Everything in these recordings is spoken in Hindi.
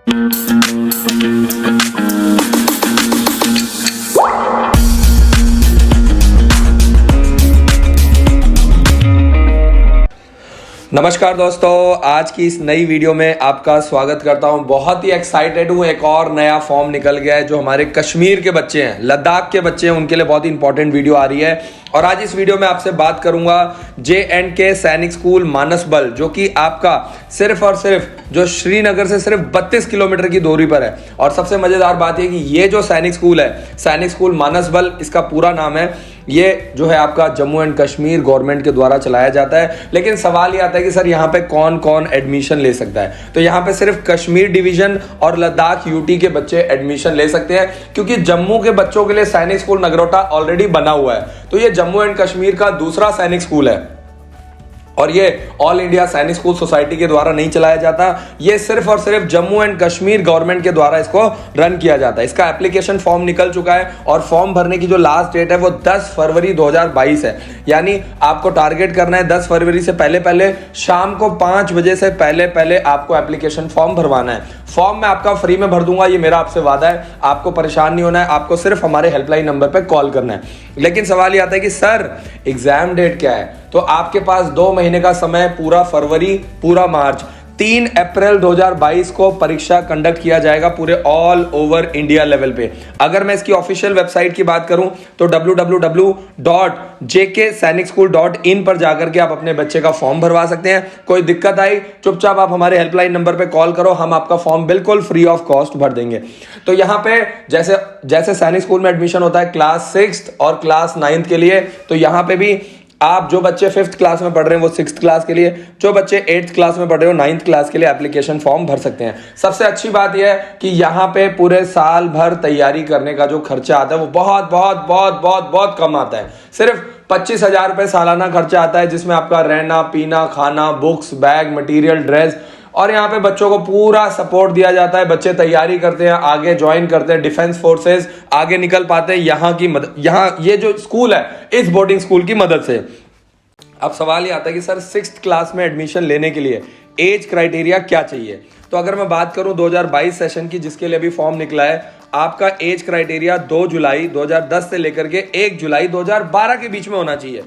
नमस्कार दोस्तों, आज की इस नई वीडियो में आपका स्वागत करता हूं। बहुत ही एक्साइटेड हूं। एक और नया फॉर्म निकल गया है जो हमारे कश्मीर के बच्चे हैं, लद्दाख के बच्चे हैं, उनके लिए बहुत ही इंपॉर्टेंट वीडियो आ रही है। और आज इस वीडियो में आपसे बात करूंगा J&K सैनिक स्कूल मानसबल, जो कि आपका सिर्फ और सिर्फ जो श्रीनगर से सिर्फ 32 किलोमीटर की दूरी पर है। और सबसे मजेदार बात यह कि ये जो सैनिक स्कूल है, सैनिक स्कूल मानसबल इसका पूरा नाम है, ये जो है आपका जम्मू एंड कश्मीर गवर्नमेंट के द्वारा चलाया जाता है। लेकिन सवाल ये आता है कि सर यहाँ पे कौन कौन एडमिशन ले सकता है? तो यहाँ पे सिर्फ कश्मीर डिवीजन और लद्दाख यूटी के बच्चे एडमिशन ले सकते हैं, क्योंकि जम्मू के बच्चों के लिए सैनिक स्कूल नगरोटा ऑलरेडी बना हुआ है। तो ये जम्मू एंड कश्मीर का दूसरा सैनिक स्कूल है और ये ऑल इंडिया सैनिक स्कूल सोसाइटी के द्वारा नहीं चलाया जाता। ये सिर्फ और सिर्फ जम्मू एंड कश्मीर गवर्नमेंट के द्वारा इसको रन किया जाता है। इसका एप्लीकेशन फॉर्म निकल चुका है और फॉर्म भरने की जो लास्ट डेट है वो 10 फरवरी 2022 है। यानी आपको टारगेट करना है 10 फरवरी से पहले पहले शाम को 5 बजे से पहले पहले आपको एप्लीकेशन फॉर्म भरवाना है। फॉर्म मैं आपका फ्री में भर दूंगा, ये मेरा आपसे वादा है। आपको परेशान नहीं होना है, आपको सिर्फ हमारे हेल्पलाइन नंबर पे कॉल करना है। लेकिन सवाल ये आता है कि सर एग्जाम डेट क्या है? तो आपके पास 2 महीने का समय, पूरा फरवरी पूरा मार्च। 3 अप्रैल 2022 को परीक्षा कंडक्ट किया जाएगा पूरे ऑल ओवर इंडिया लेवल पे। अगर मैं इसकी ऑफिशियल वेबसाइट की बात करूं तो www.jksainikSchool.in पर जाकर के आप अपने बच्चे का फॉर्म भरवा सकते हैं। कोई दिक्कत आई, चुपचाप आप हमारे हेल्पलाइन नंबर पे कॉल करो, हम आपका फॉर्म बिल्कुल फ्री ऑफ कॉस्ट भर देंगे। तो यहाँ पे जैसे सैनिक स्कूल में एडमिशन होता है क्लास 6th और क्लास 9th के लिए, तो यहाँ पे भी आप जो बच्चे 5th क्लास में पढ़ रहे हैं वो 6th क्लास के लिए, जो बच्चे 8th क्लास में पढ़ रहे हो 9th क्लास के लिए एप्लीकेशन फॉर्म भर सकते हैं। सबसे अच्छी बात यह है कि यहाँ पे पूरे साल भर तैयारी करने का जो खर्चा आता है वो बहुत बहुत बहुत बहुत बहुत कम आता है। सिर्फ 25,000 रुपए सालाना खर्चा आता है, जिसमें आपका रहना, पीना, खाना, बुक्स, बैग, मटेरियल, ड्रेस, और यहाँ पे बच्चों को पूरा सपोर्ट दिया जाता है। बच्चे तैयारी करते हैं, आगे ज्वाइन करते हैं डिफेंस फोर्सेस, आगे निकल पाते हैं यहाँ ये जो स्कूल है इस बोर्डिंग स्कूल की मदद से। अब सवाल ये आता है कि सर 6th क्लास में एडमिशन लेने के लिए एज क्राइटेरिया क्या चाहिए? तो अगर मैं बात करूं 2022 सेशन की, जिसके लिए भी फॉर्म निकला है, आपका एज क्राइटेरिया 2 जुलाई 2010 से लेकर के 1 जुलाई 2012 के बीच में होना चाहिए।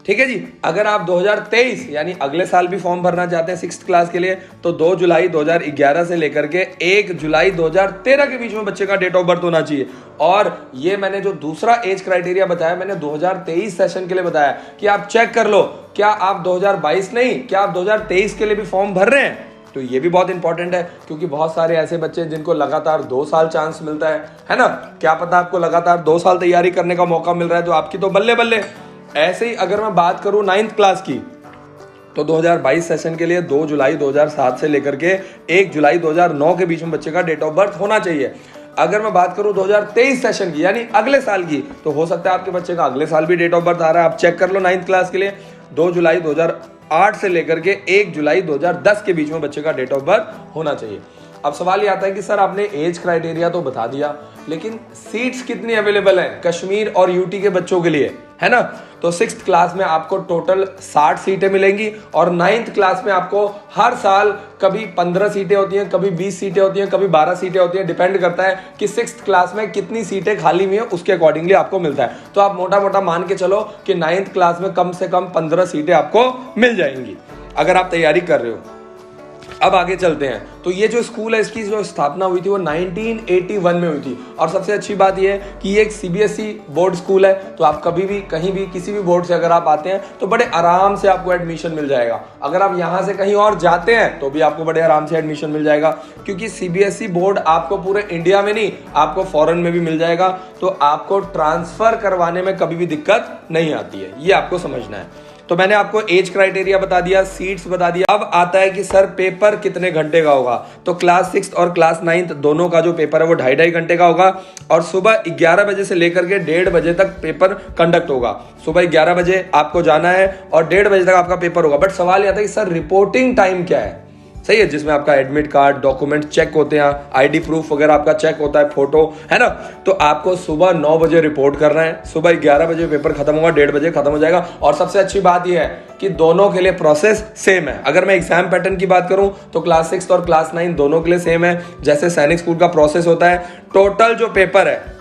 ठीक है जी। अगर आप 2023 यानी अगले साल भी फॉर्म भरना चाहते हैं 6th क्लास के लिए, तो 2 जुलाई 2011 से लेकर के 1 जुलाई 2013 के बीच में बच्चे का डेट ऑफ बर्थ होना चाहिए। और ये मैंने जो दूसरा एज क्राइटेरिया बताया, मैंने 2023 सेशन के लिए बताया कि आप चेक कर लो, क्या आप 2022 नहीं, क्या आप 2023 के लिए भी फॉर्म भर रहे हैं? तो ये भी बहुत इंपॉर्टेंट है, क्योंकि बहुत सारे ऐसे बच्चे जिनको लगातार 2 साल चांस मिलता है ना। क्या पता आपको लगातार 2 साल तैयारी करने का मौका मिल रहा है, तो आपकी तो बल्ले बल्ले। ऐसे ही अगर मैं बात करूं 9th क्लास की, तो 2022 सेशन के लिए 2 जुलाई 2007 से लेकर के 1 जुलाई 2009 के बीच में बच्चे का डेट ऑफ बर्थ होना चाहिए। अगर मैं बात करूं 2023 सेशन की यानी अगले साल की, तो हो सकता है आपके बच्चे का अगले साल भी डेट ऑफ बर्थ आ रहा है। आप चेक कर लो 9th क्लास के लिए 2 जुलाई 2008 से लेकर के 1 जुलाई 2010 के बीच में बच्चे का डेट ऑफ बर्थ होना चाहिए। अब सवाल ये आता है कि सर आपने एज क्राइटेरिया तो बता दिया, लेकिन सीट्स कितनी अवेलेबल हैं कश्मीर और यूटी के बच्चों के लिए, है ना? तो 6th क्लास में आपको टोटल 60 सीटें मिलेंगी और 9th क्लास में आपको हर साल कभी 15 सीटें होती हैं, कभी 20 सीटें होती हैं, कभी 12 सीटें होती हैं। डिपेंड करता है कि 6th क्लास में कितनी सीटें खाली हुई हैं, उसके अकॉर्डिंगली आपको मिलता है। तो आप मोटा मोटा मान के चलो कि 9th क्लास में कम से कम 15 सीटें आपको मिल जाएंगी अगर आप तैयारी कर रहे हो। अब आगे चलते हैं। तो ये जो स्कूल है, इसकी जो स्थापना हुई थी वो 1981 में हुई थी। और सबसे अच्छी बात ये है कि ये एक CBSE बोर्ड स्कूल है, तो आप कभी भी कहीं भी किसी भी बोर्ड से अगर आप आते हैं तो बड़े आराम से आपको एडमिशन मिल जाएगा। अगर आप यहाँ से कहीं और जाते हैं तो भी आपको बड़े आराम से एडमिशन मिल जाएगा, क्योंकि CBSE बोर्ड आपको पूरे इंडिया में नहीं, आपको फॉरेन में भी मिल जाएगा। तो आपको ट्रांसफर करवाने में कभी भी दिक्कत नहीं आती है, ये आपको समझना है। तो मैंने आपको एज क्राइटेरिया बता दिया, सीट्स बता दिया। अब आता है कि सर पेपर कितने घंटे का होगा? तो क्लास 6 और क्लास 9 दोनों का जो पेपर है वो 2.5 घंटे का होगा और सुबह 11 बजे से लेकर के 1:30 बजे तक पेपर कंडक्ट होगा। सुबह 11 बजे आपको जाना है और 1:30 बजे तक आपका पेपर होगा। बट सवाल ये आता है कि सर रिपोर्टिंग टाइम क्या है? सही है, जिसमें आपका एडमिट कार्ड, डॉक्यूमेंट चेक होते हैं, आईडी प्रूफ वगैरह आपका चेक होता है, फोटो, है ना। तो आपको सुबह 9 बजे रिपोर्ट करना है, सुबह 11 बजे पेपर खत्म होगा, 1:30 बजे खत्म हो जाएगा। और सबसे अच्छी बात यह है कि दोनों के लिए प्रोसेस सेम है। अगर मैं एग्जाम पैटर्न की बात करूं तो क्लास 6 और क्लास 9 दोनों के लिए सेम है। जैसे सैनिक स्कूल का प्रोसेस होता है, टोटल जो पेपर है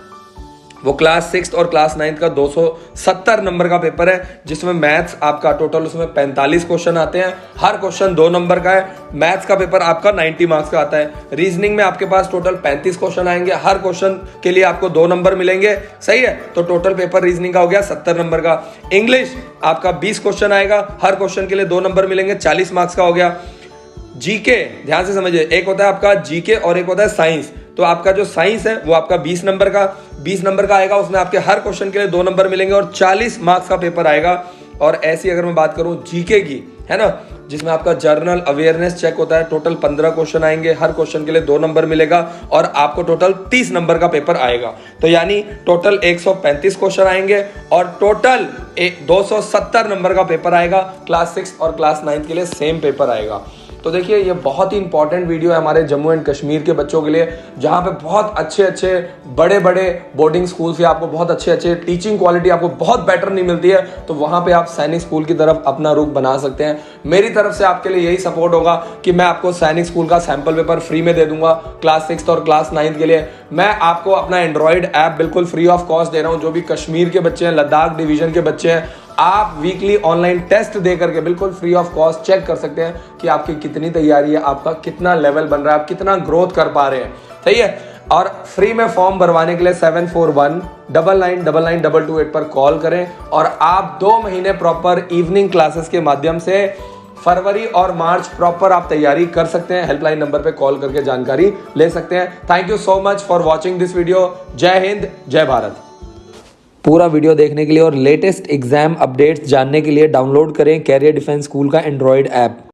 वो क्लास 6 और क्लास 9 का 270 नंबर का पेपर है, जिसमें मैथ्स आपका टोटल उसमें 45 क्वेश्चन आते हैं, हर क्वेश्चन 2 नंबर का है। मैथ्स का पेपर आपका 90 मार्क्स का आता है। रीजनिंग में आपके पास टोटल 35 क्वेश्चन आएंगे, हर क्वेश्चन के लिए आपको 2 नंबर मिलेंगे, सही है। तो टोटल पेपर रीजनिंग का हो गया 70 नंबर का। इंग्लिश आपका 20 क्वेश्चन आएगा, हर क्वेश्चन के लिए 2 नंबर मिलेंगे, 40 मार्क्स का हो गया। जीके ध्यान से समझिए, एक होता है आपका जीके और एक होता है साइंस। तो आपका जो साइंस है वो आपका 20 नंबर का आएगा, उसमें आपके हर क्वेश्चन के लिए 2 नंबर मिलेंगे और 40 मार्क्स का पेपर आएगा। और ऐसी अगर मैं बात करूं जीके की, है ना, जिसमें आपका जर्नल अवेयरनेस चेक होता है, टोटल 15 क्वेश्चन आएंगे, हर क्वेश्चन के लिए 2 नंबर मिलेगा और आपको टोटल 30 नंबर का पेपर आएगा। तो यानी टोटल 135 क्वेश्चन आएंगे और टोटल 270 नंबर का पेपर आएगा। क्लास 6 और क्लास 9 के लिए सेम पेपर आएगा। तो देखिए, ये बहुत ही इंपॉर्टेंट वीडियो है हमारे जम्मू एंड कश्मीर के बच्चों के लिए, जहाँ पे बहुत अच्छे बड़े बोर्डिंग स्कूल से आपको बहुत अच्छे टीचिंग क्वालिटी आपको बहुत बेटर नहीं मिलती है, तो वहाँ पे आप सैनिक स्कूल की तरफ अपना रुख बना सकते हैं। मेरी तरफ से आपके लिए यही सपोर्ट होगा कि मैं आपको सैनिक स्कूल का सैंपल पेपर फ्री में दे दूंगा क्लास 6 और क्लास 9 के लिए। मैं आपको अपना एंड्रॉइड ऐप बिल्कुल फ्री ऑफ कॉस्ट दे रहा हूँ। जो भी कश्मीर के बच्चे हैं, लद्दाख डिवीजन के बच्चे हैं, आप वीकली ऑनलाइन टेस्ट दे करके बिल्कुल फ्री ऑफ कॉस्ट चेक कर सकते हैं कि आपकी कितनी तैयारी है, आपका कितना लेवल बन रहा है, आप कितना ग्रोथ कर पा रहे हैं, सही है। और फ्री में फॉर्म भरवाने के लिए 7419999228 पर कॉल करें और आप 2 महीने प्रॉपर इवनिंग क्लासेस के माध्यम से फरवरी और मार्च प्रॉपर आप तैयारी कर सकते हैं। हेल्पलाइन नंबर पे कॉल करके जानकारी ले सकते हैं। Thank you so much for watching this video. जय हिंद, जय भारत। पूरा वीडियो देखने के लिए और लेटेस्ट एग्जाम अपडेट्स जानने के लिए डाउनलोड करें कैरियर डिफेंस स्कूल का एंड्रॉइड ऐप।